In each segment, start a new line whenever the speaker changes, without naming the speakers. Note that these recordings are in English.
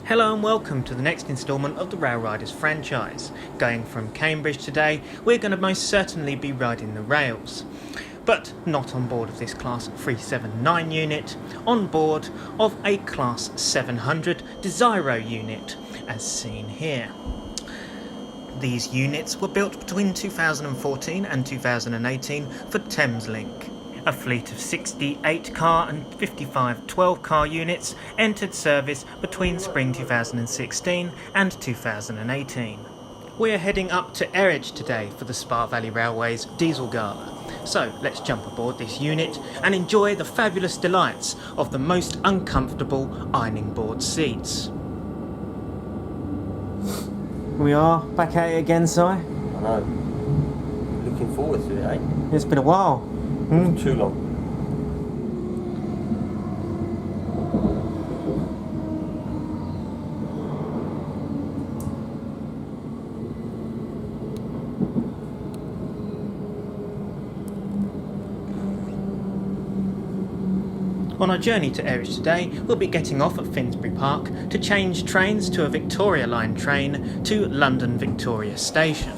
Hello and welcome to the next instalment of the Railriders franchise. Going from Cambridge today, we're going to most certainly be riding the rails. But not on board of this Class 379 unit, on board of a Class 700 Desiro unit, as seen here. These units were built between 2014 and 2018 for Thameslink. A fleet of 68 car and 55 12-car units entered service between spring 2016 and 2018. We're heading up to Eridge today for the Spa Valley Railway's Diesel Gala. So let's jump aboard this unit and enjoy the fabulous delights of the most uncomfortable ironing board seats. We are back at it again, Si.
I know. Looking forward to it, eh?
It's been a while.
Too long.
On our journey to Eridge today, we'll be getting off at Finsbury Park to change trains to a Victoria Line train to London Victoria Station,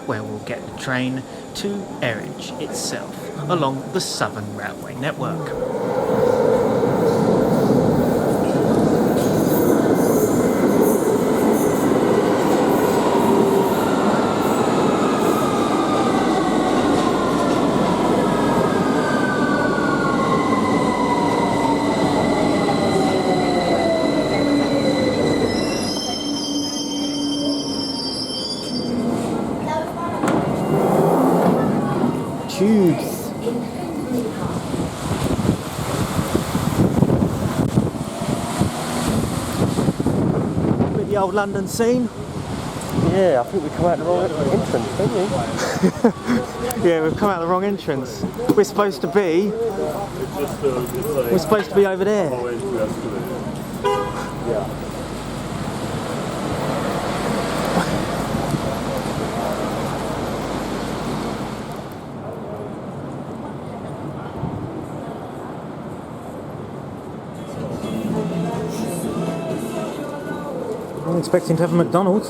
where we'll get the train to Eridge itself, along the Southern Railway network. Tubes. With the old London scene.
Yeah, I think we come out the wrong entrance, don't we?
Yeah, we've come out the wrong entrance. We're supposed to be over there.
Yeah.
I'm expecting to have a McDonald's.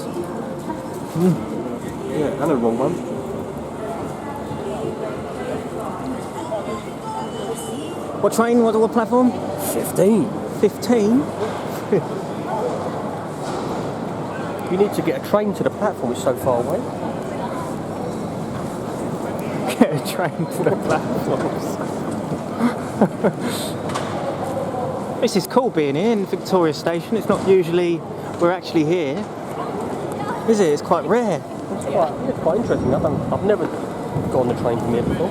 Yeah, and a wrong one.
What train? What platform?
15.
15?
You need to get a train to the platform, it's so far away.
Get a train to the platforms. This is cool being here in Victoria Station. It's not usually we're actually here, is it? It's quite rare.
It's quite interesting. I've never gone on the train from here before.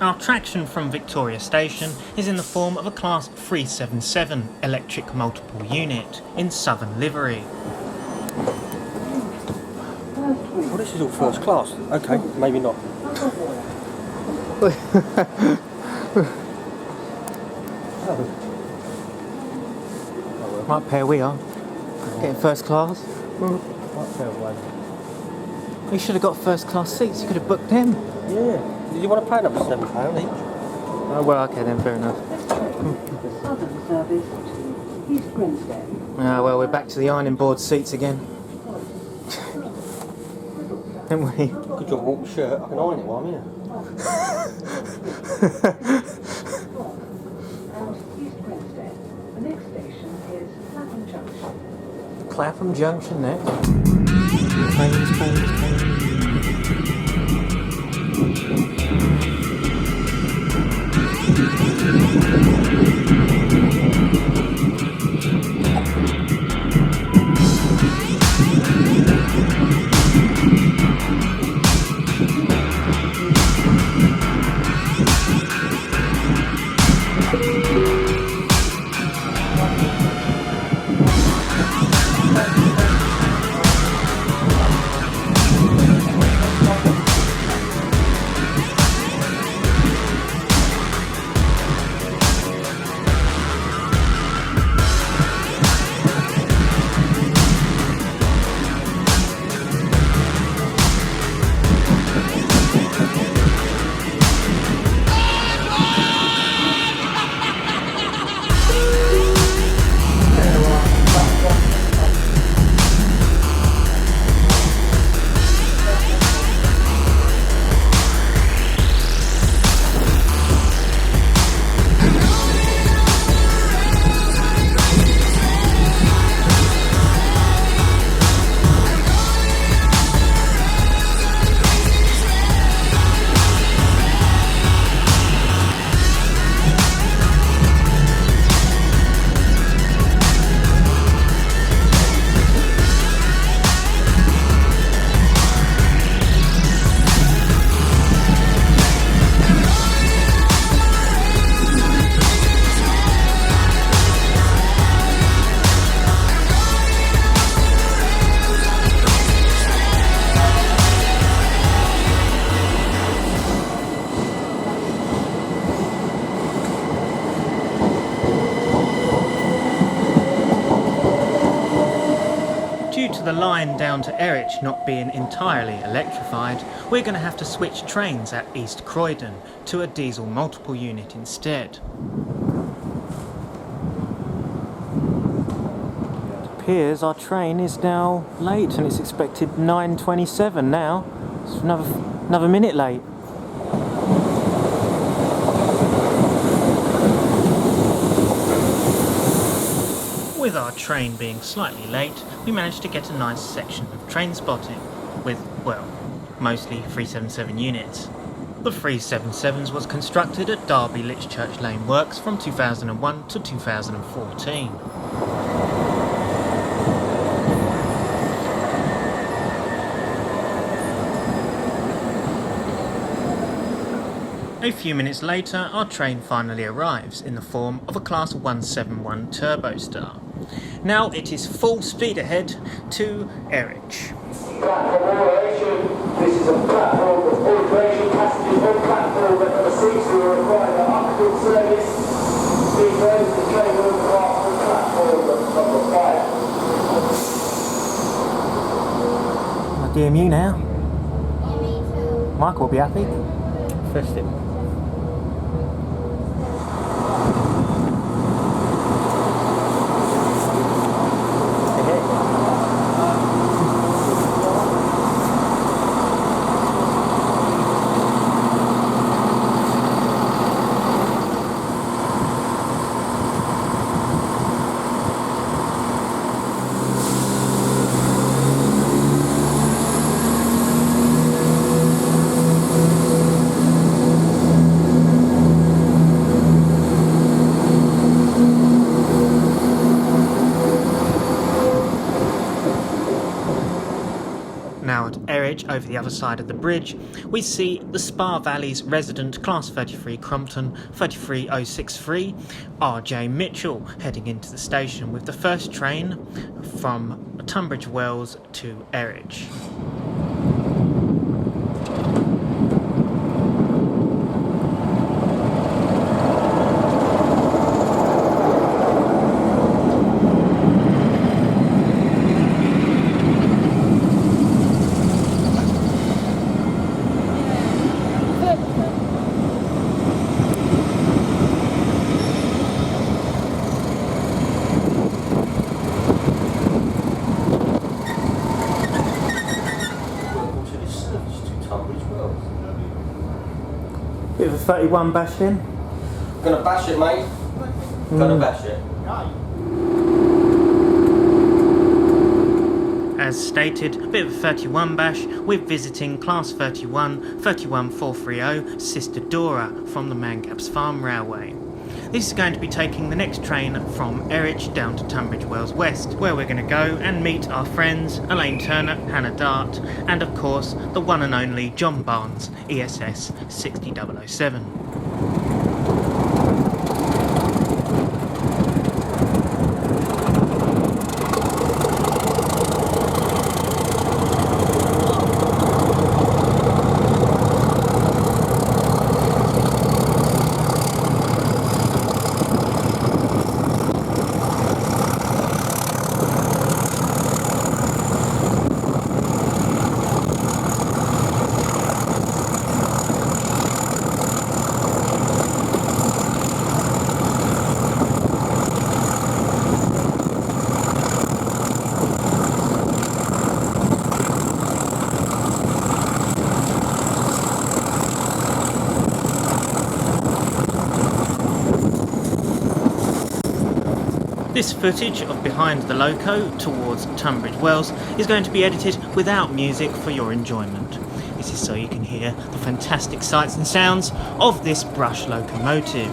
Our traction from Victoria Station is in the form of a Class 377 electric multiple unit in Southern livery.
Well, this is all first class. Okay, maybe not.
Right pair we are. Getting first class. We should have got first class seats. You could have booked them.
Yeah. Did you want to pay them £7 each?
Oh, well, okay then, fair enough. Ah, well, we're back to the ironing board seats again. Aren't we?
Good job, walk the shirt. I can iron it while I'm here.
Clapham Junction next. to the line down to Eridge not being entirely electrified, we're going to have to switch trains at East Croydon to a diesel multiple unit instead. It appears our train is now late and it's expected 9:27 now. It's another minute late. With our train being slightly late, we managed to get a nice section of train spotting with, well, mostly 377 units. The 377s was constructed at Derby Lichchurch Lane Works from 2001 to 2014. A few minutes later, our train finally arrives in the form of a Class 171 Turbostar. Now it is full speed ahead to Eridge.
Platform operation. This is a platform with alteration passengers on platform that the seats will require the upfield service. Speed roads, the train will pass the platform that's not required.
My dear Mew now. Michael will be happy.
Festive.
Now at Eridge, over the other side of the bridge, we see the Spa Valley's resident Class 33 Crompton 33063 RJ Mitchell heading into the station with the first train from Tunbridge Wells to Eridge. Bit of a 31 bash in.
Gonna bash it, mate. Gonna bash it.
As stated, a bit of a 31 bash with visiting Class 31 31430 Sister Dora from the Mangaps Farm Railway. This is going to be taking the next train from Eridge down to Tunbridge Wells West, where we're going to go and meet our friends Elaine Turner, Hannah Dart, and of course the one and only John Barnes, ESS 60007. This footage of behind the loco towards Tunbridge Wells is going to be edited without music for your enjoyment. This is so you can hear the fantastic sights and sounds of this brush locomotive.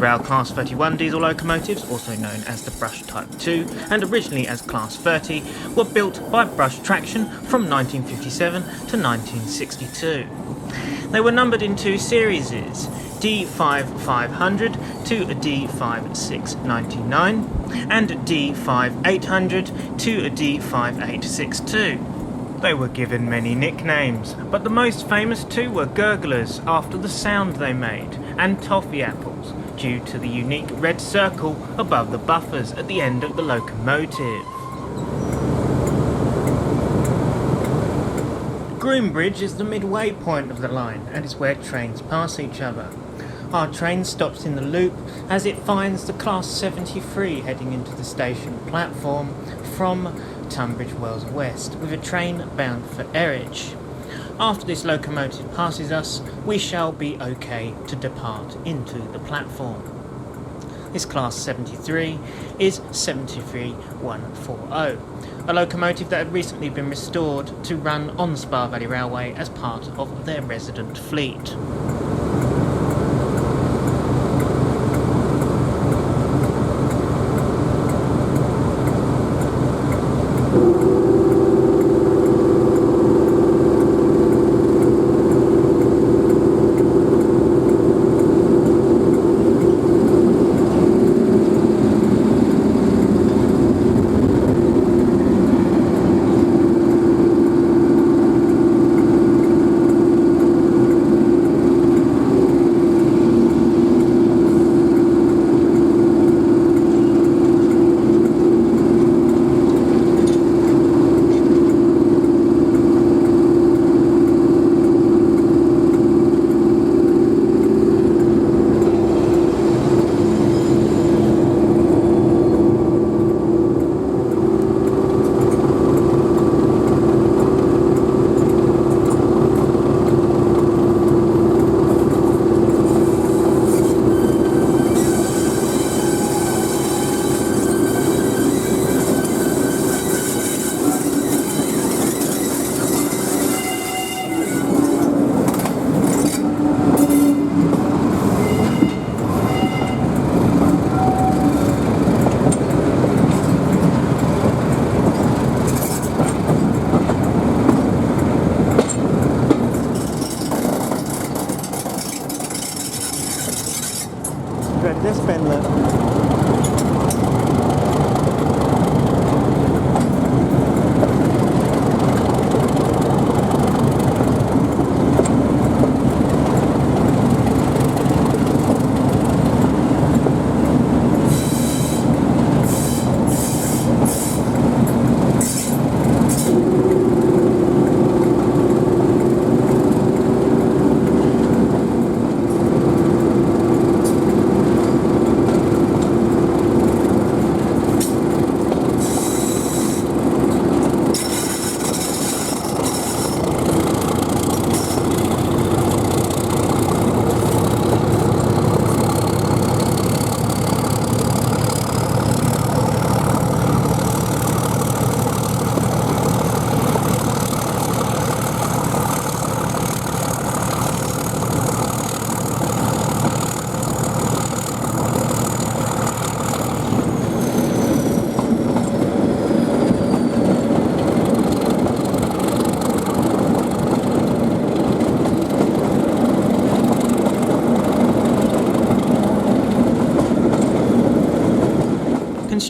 Rail Class 31 diesel locomotives, also known as the Brush Type 2, and originally as Class 30, were built by Brush Traction from 1957 to 1962. They were numbered in two series, D5500 to D5699 and D5800 to D5862. They were given many nicknames, but the most famous two were gurglers after the sound they made, and toffee apples due to the unique red circle above the buffers at the end of the locomotive. Groombridge is the midway point of the line and is where trains pass each other. Our train stops in the loop as it finds the Class 73 heading into the station platform from Tunbridge Wells West with a train bound for Eridge. After this locomotive passes us, we shall be okay to depart into the platform. This Class 73 is 73140, a locomotive that had recently been restored to run on the Spa Valley Railway as part of their resident fleet.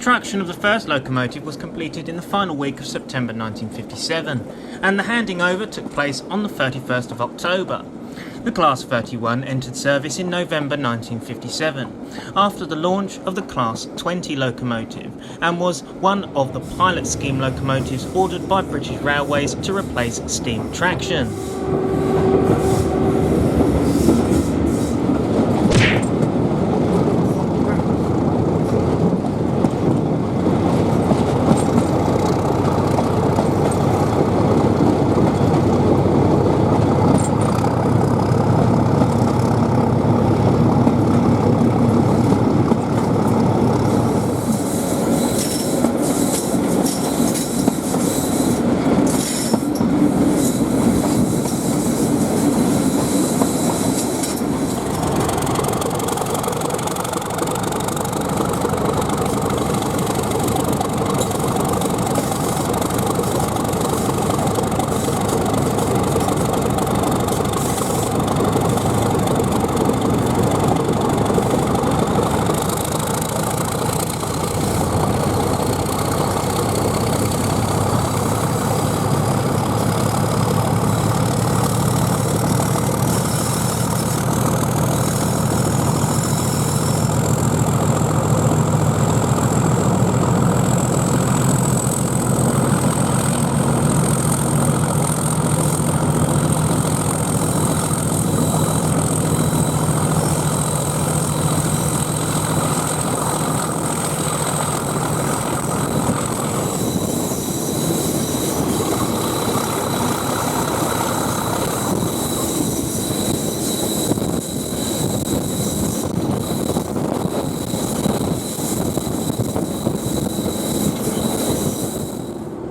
Construction of the first locomotive was completed in the final week of September 1957, and the handing over took place on the 31st of October. The Class 31 entered service in November 1957, after the launch of the Class 20 locomotive, and was one of the pilot scheme locomotives ordered by British Railways to replace steam traction.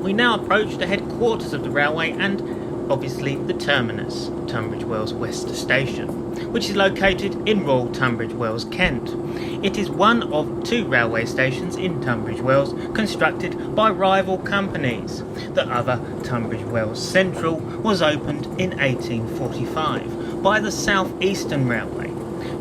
we now approach the headquarters of the railway and obviously the terminus, Tunbridge Wells West Station, which is located in Royal Tunbridge Wells, Kent. It is one of 2 railway stations in Tunbridge Wells constructed by rival companies. The other, Tunbridge Wells Central, was opened in 1845 by the South Eastern Railway.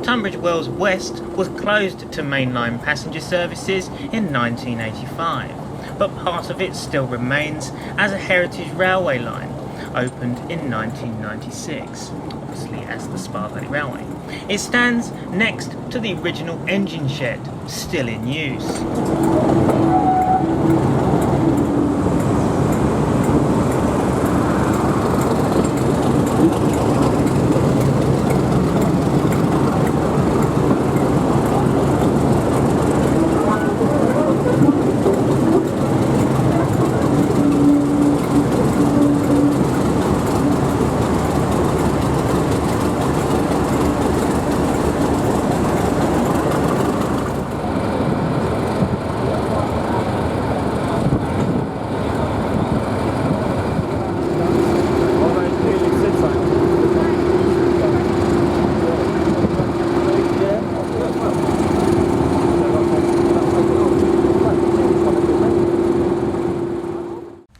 Tunbridge Wells West was closed to mainline passenger services in 1985, but part of it still remains as a heritage railway line, opened in 1996, obviously as the Spa Valley Railway. It stands next to the original engine shed, still in use.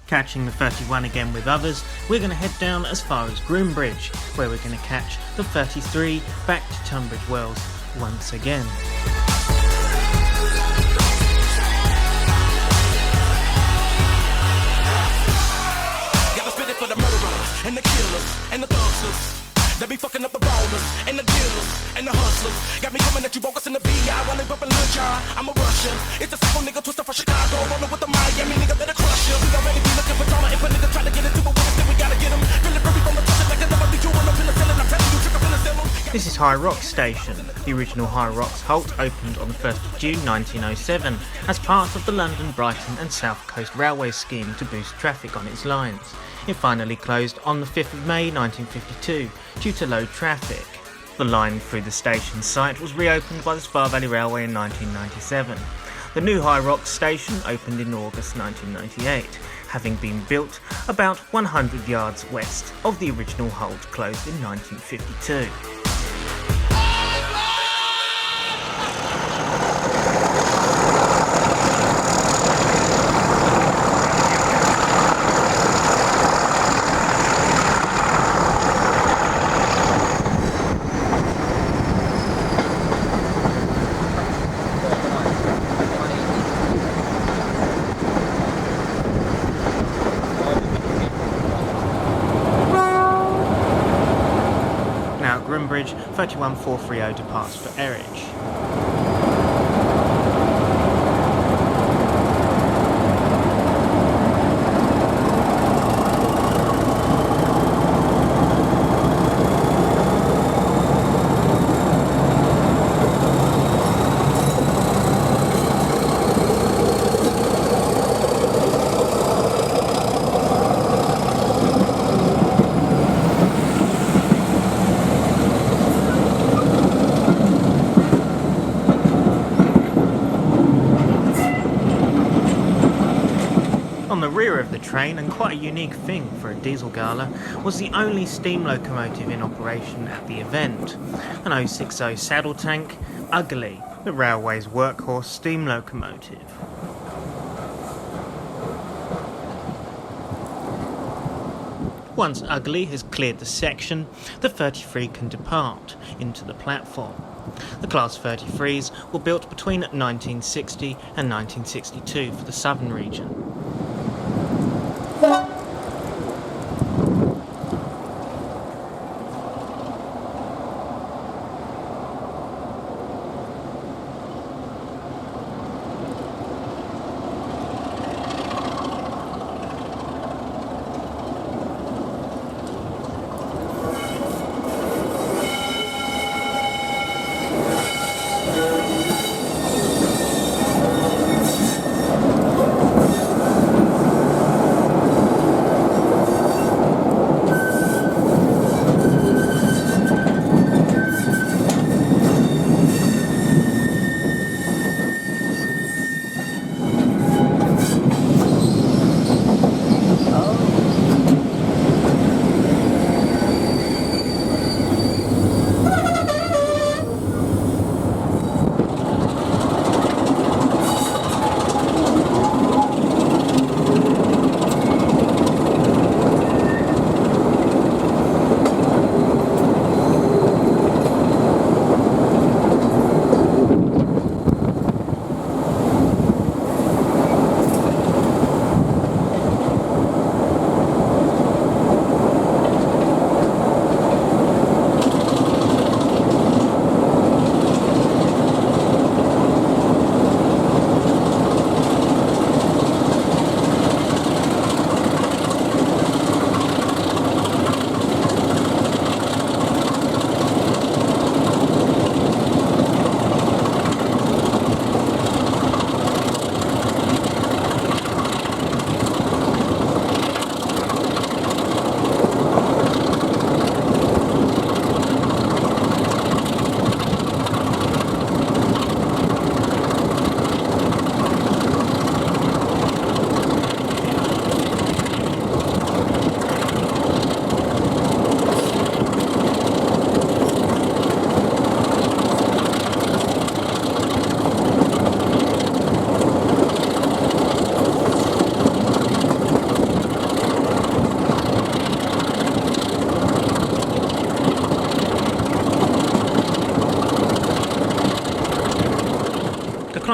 Catching the 31 again with others, we're going to head down as far as Groombridge, where we're going to catch the 33 back to Tunbridge Wells once again.
Got to spit it for the murderers and the killers and the thugs. They be fucking up the ballers and the dealers and the hustlers. Got me coming at you bogus in the VI while they bumping Lil Jon. I'm a Russian. It's a simple nigga twister from Chicago. Rolling with the Miami nigga that'll crush you. We already be looking for drama. If a nigga try to get into it with us, then we gotta get him. Really free from the touch like a never be doing up in the ceiling. I'm telling you, trick up in the ceiling.
This is High Rocks Station. The original High Rocks halt opened on the 1st of June 1907 as part of the London, Brighton and South Coast Railway scheme to boost traffic on its lines. It finally closed on the 5th of May 1952 due to low traffic. The line through the station site was reopened by the Spa Valley Railway in 1997. The new High Rocks station opened in August 1998, having been built about 100 yards west of the original halt closed in 1952. Groombridge 31430 departs for Eridge. The rear of the train, and quite a unique thing for a diesel gala, was the only steam locomotive in operation at the event. An 060 saddle tank, Ugly, the railway's workhorse steam locomotive. Once Ugly has cleared the section, the 33 can depart into the platform. The Class 33s were built between 1960 and 1962 for the southern region.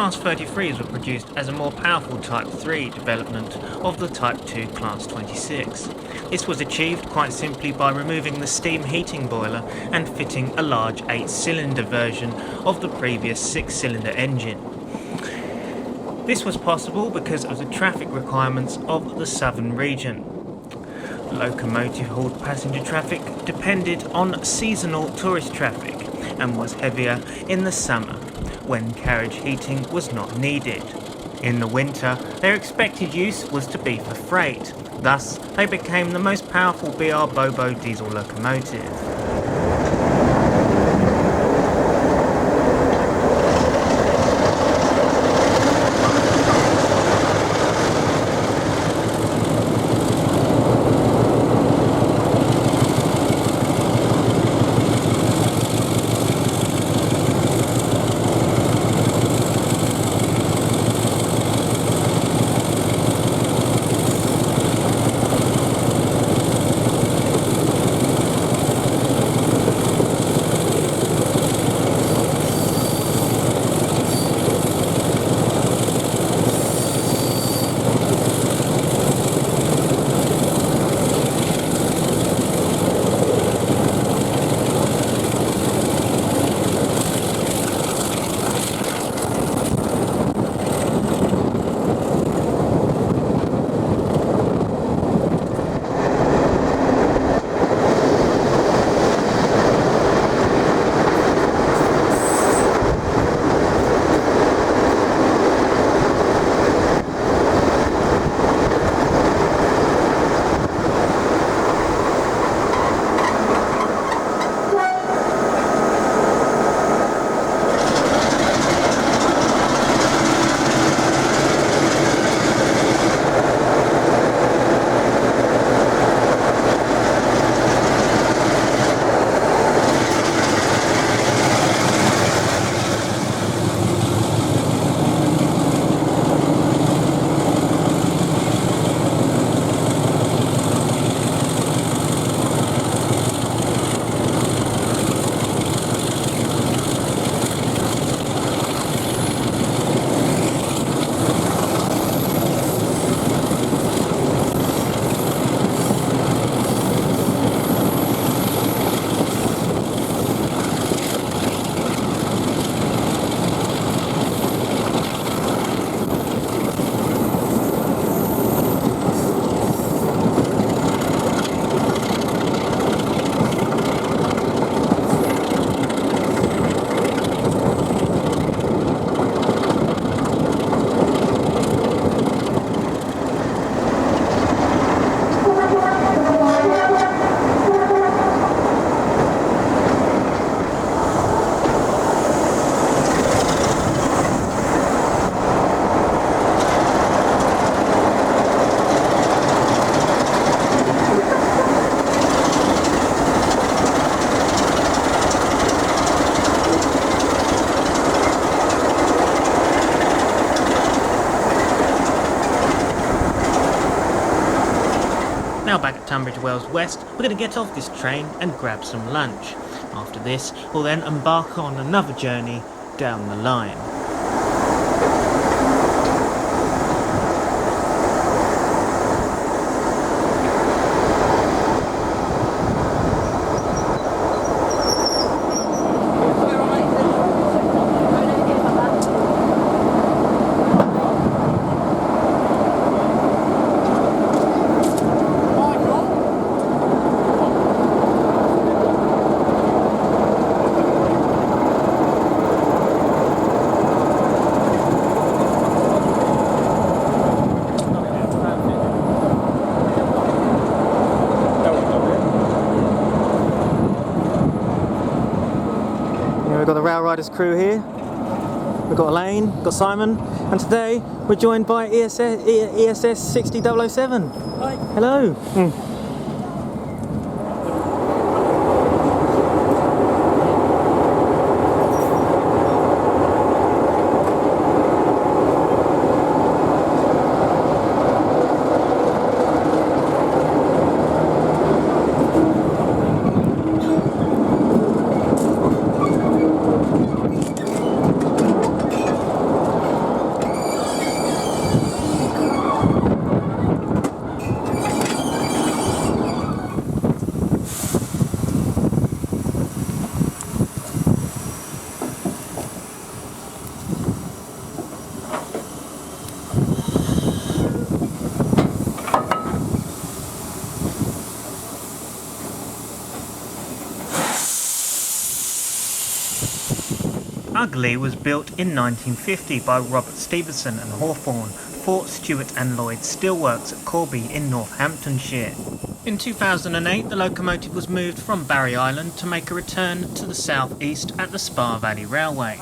Class 33s were produced as a more powerful Type 3 development of the Type 2 Class 26. This was achieved quite simply by removing the steam heating boiler and fitting a large 8-cylinder version of the previous 6-cylinder engine. This was possible because of the traffic requirements of the southern region. Locomotive hauled passenger traffic depended on seasonal tourist traffic and was heavier in the summer, when carriage heating was not needed. In the winter, their expected use was to be for freight. Thus, they became the most powerful BR Bobo diesel locomotive. Now back at Tunbridge Wells West, we're going to get off this train and grab some lunch. After this, we'll then embark on another journey down the line. We've got the Railriders crew here. We've got Elaine, we've got Simon, and today we're joined by ESS 60007.
Hi.
Hello. Mugley was built in 1950 by Robert Stevenson and Hawthorne for Stewart and Lloyd Steelworks at Corby in Northamptonshire. In 2008, the locomotive was moved from Barry Island to make a return to the south east at the Spa Valley Railway.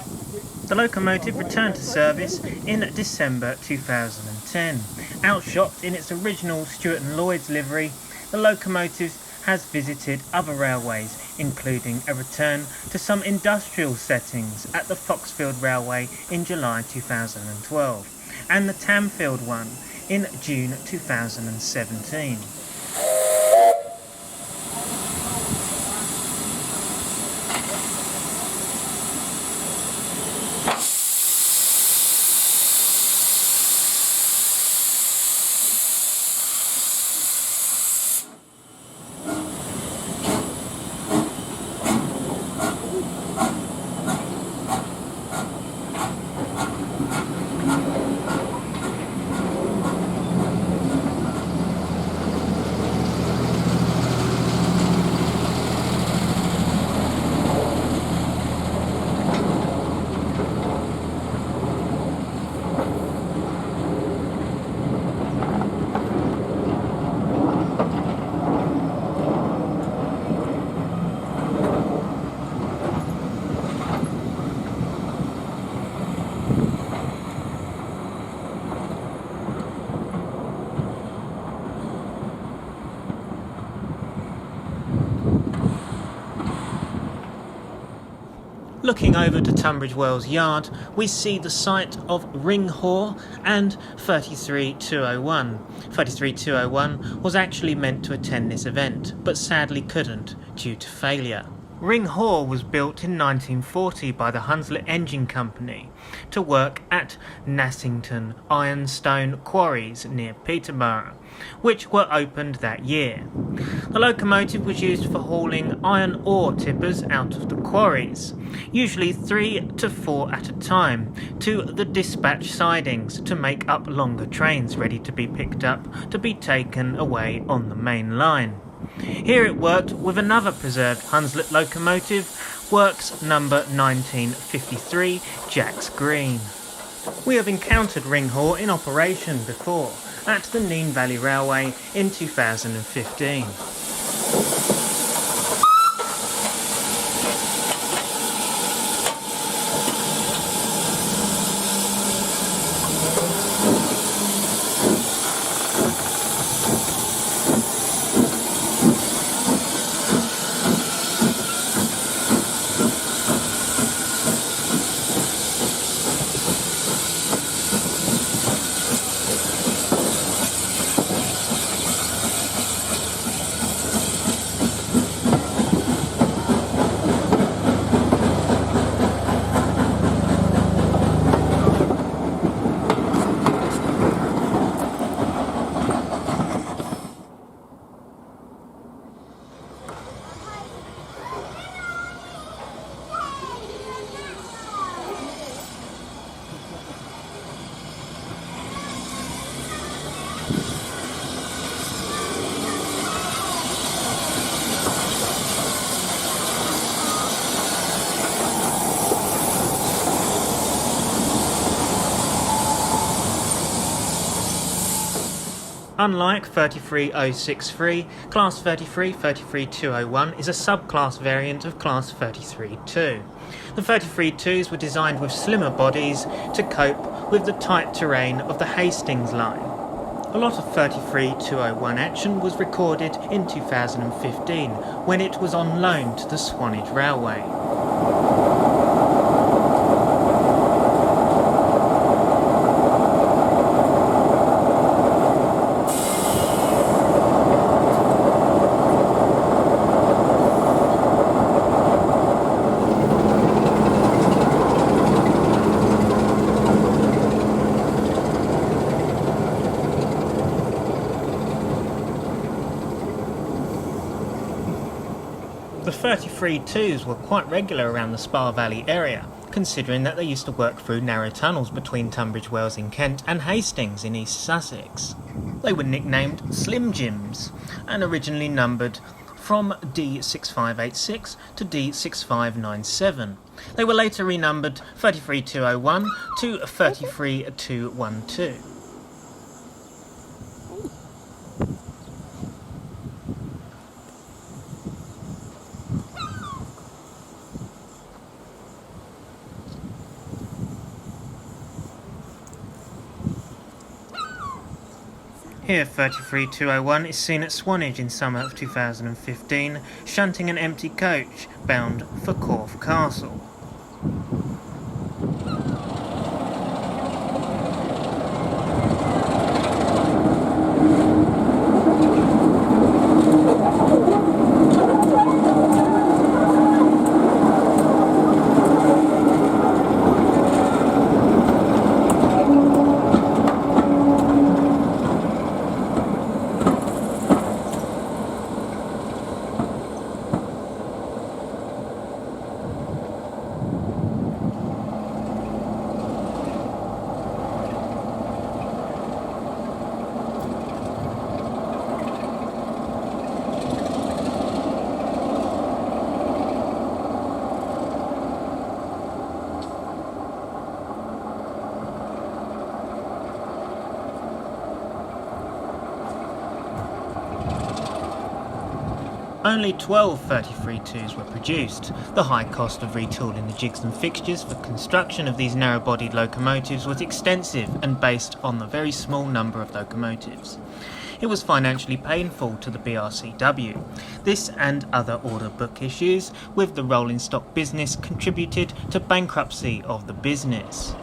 The locomotive returned to service in December 2010. Outshopped in its original Stewart and Lloyd's livery, the locomotive has visited other railways, including a return to some industrial settings at the Foxfield Railway in July 2012 and the Tamfield one in June 2017. Looking over to Tunbridge Wells Yard, we see the site of Ringhor and 33201. 33201 was actually meant to attend this event, but sadly couldn't due to failure. Ringhor was built in 1940 by the Hunslet Engine Company to work at Nassington Ironstone Quarries near Peterborough, which were opened that year. The locomotive was used for hauling iron ore tippers out of the quarries, usually 3 to 4 at a time, to the dispatch sidings to make up longer trains ready to be picked up to be taken away on the main line. Here it worked with another preserved Hunslet locomotive, works number 1953, Jack's Green. We have encountered Ringhor in operation before, at the Nene Valley Railway in 2015. Unlike 33063, Class 33 33201 is a subclass variant of Class 332. The 332s were designed with slimmer bodies to cope with the tight terrain of the Hastings line. A lot of 33201 action was recorded in 2015 when it was on loan to the Swanage Railway. The 332s were quite regular around the Spa Valley area, considering that they used to work through narrow tunnels between Tunbridge Wells in Kent and Hastings in East Sussex. They were nicknamed Slim Jims and originally numbered from D6586 to D6597. They were later renumbered 33201 to 33212. Here 33201 is seen at Swanage in summer of 2015, shunting an empty coach bound for Corfe Castle. Only 12 33-2s were produced. The high cost of retooling the jigs and fixtures for construction of these narrow-bodied locomotives was extensive and based on the very small number of locomotives. It was financially painful to the BRCW. This and other order book issues with the rolling stock business contributed to bankruptcy of the business.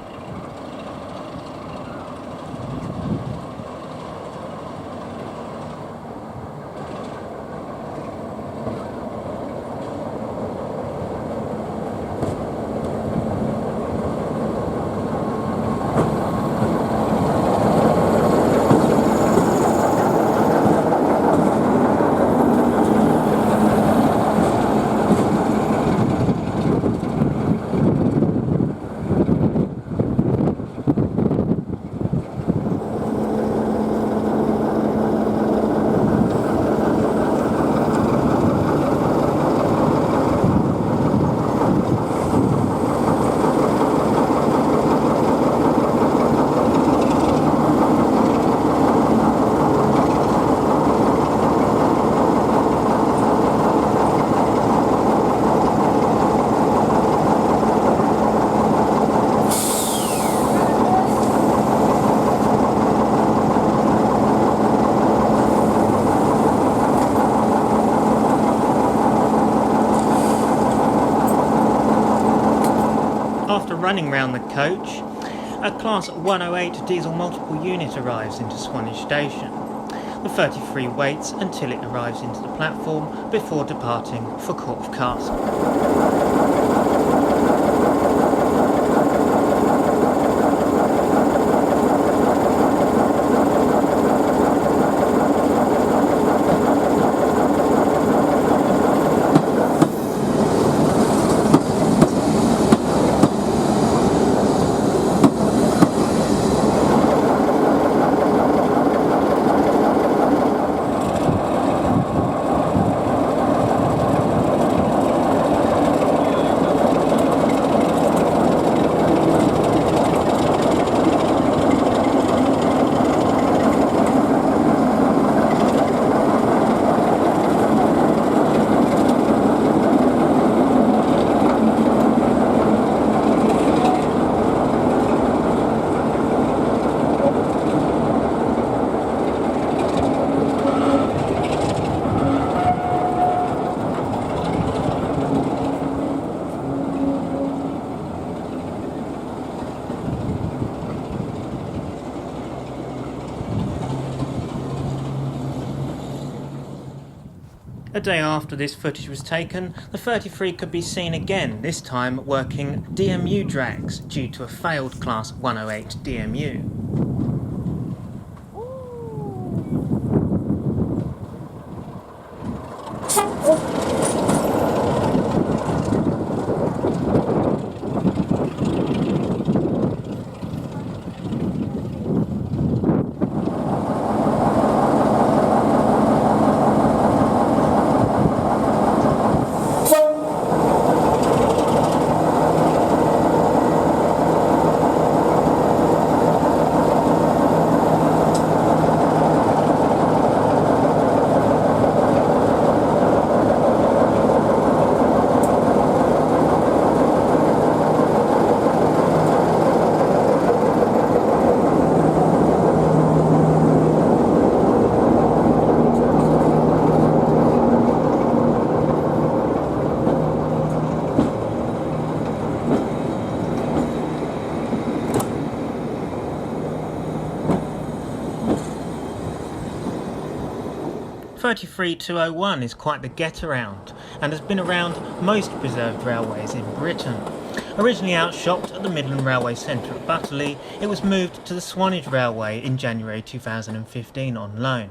Running round the coach, a Class 108 diesel multiple unit arrives into Swanage Station. The 33 waits until it arrives into the platform before departing for Corfe Castle. A day after this footage was taken, the 33 could be seen again, this time working DMU drags due to a failed Class 108 DMU. 33201 is quite the get-around and has been around most preserved railways in Britain. Originally outshopped at the Midland Railway Centre at Butterley, it was moved to the Swanage Railway in January 2015 on loan.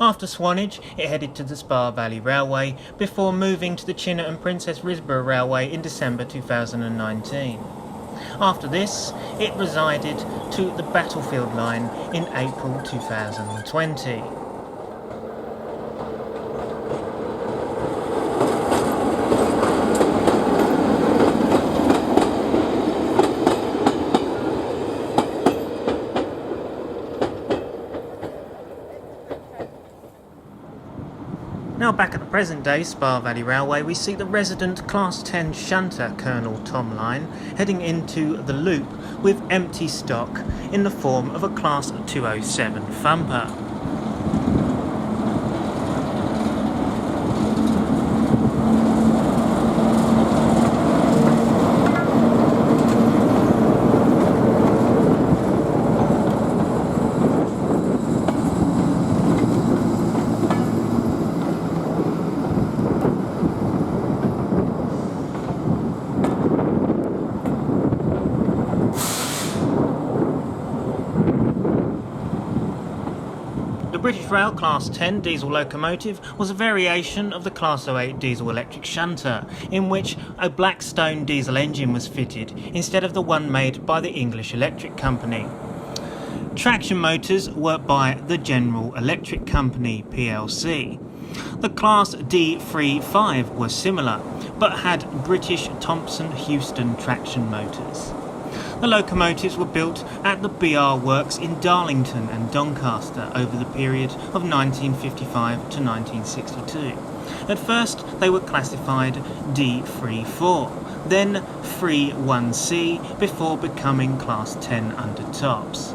After Swanage, it headed to the Spa Valley Railway before moving to the Chinner and Princess Risborough Railway in December 2019. After this, it resided to the Battlefield Line in April 2020. Now back at the present day Spa Valley Railway, we see the resident Class 10 shunter Colonel Tom line heading into the loop with empty stock in the form of a Class 207 thumper. The British Rail Class 10 diesel locomotive was a variation of the Class 08 diesel electric shunter, in which a Blackstone diesel engine was fitted instead of the one made by the English Electric Company. Traction motors were by the General Electric Company plc. The Class D35 was similar, but had British Thomson Houston traction motors. The locomotives were built at the BR Works in Darlington and Doncaster over the period of 1955 to 1962. At first they were classified D34, then 31C before becoming Class 10 under tops.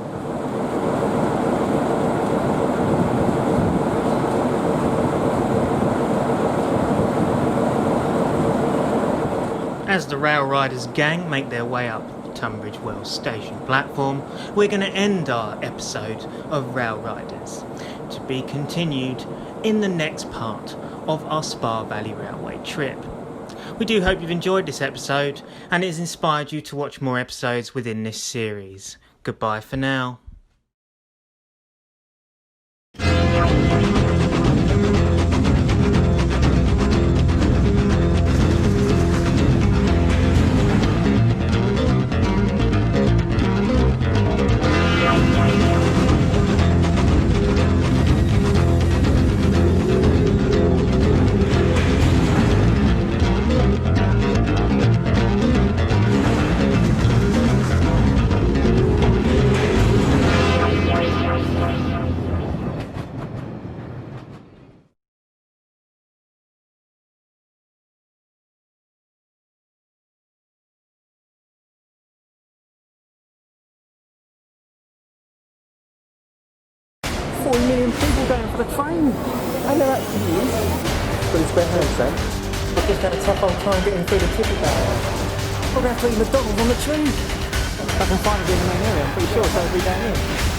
As the Railriders gang make their way up Tunbridge Wells station platform, we're going to end our episode of Railriders, to be continued in the next part of our Spa Valley Railway trip. We do hope you've enjoyed this episode and it has inspired you to watch more episodes within this series. Goodbye for now.
Million people going for the train. I know that for you. But it's better hands then. I've just had a tough old time getting through the ticket barrier. We're going to have to eat McDonald's on the tube. I can find it in the main area, I'm pretty sure, so it'll be down here.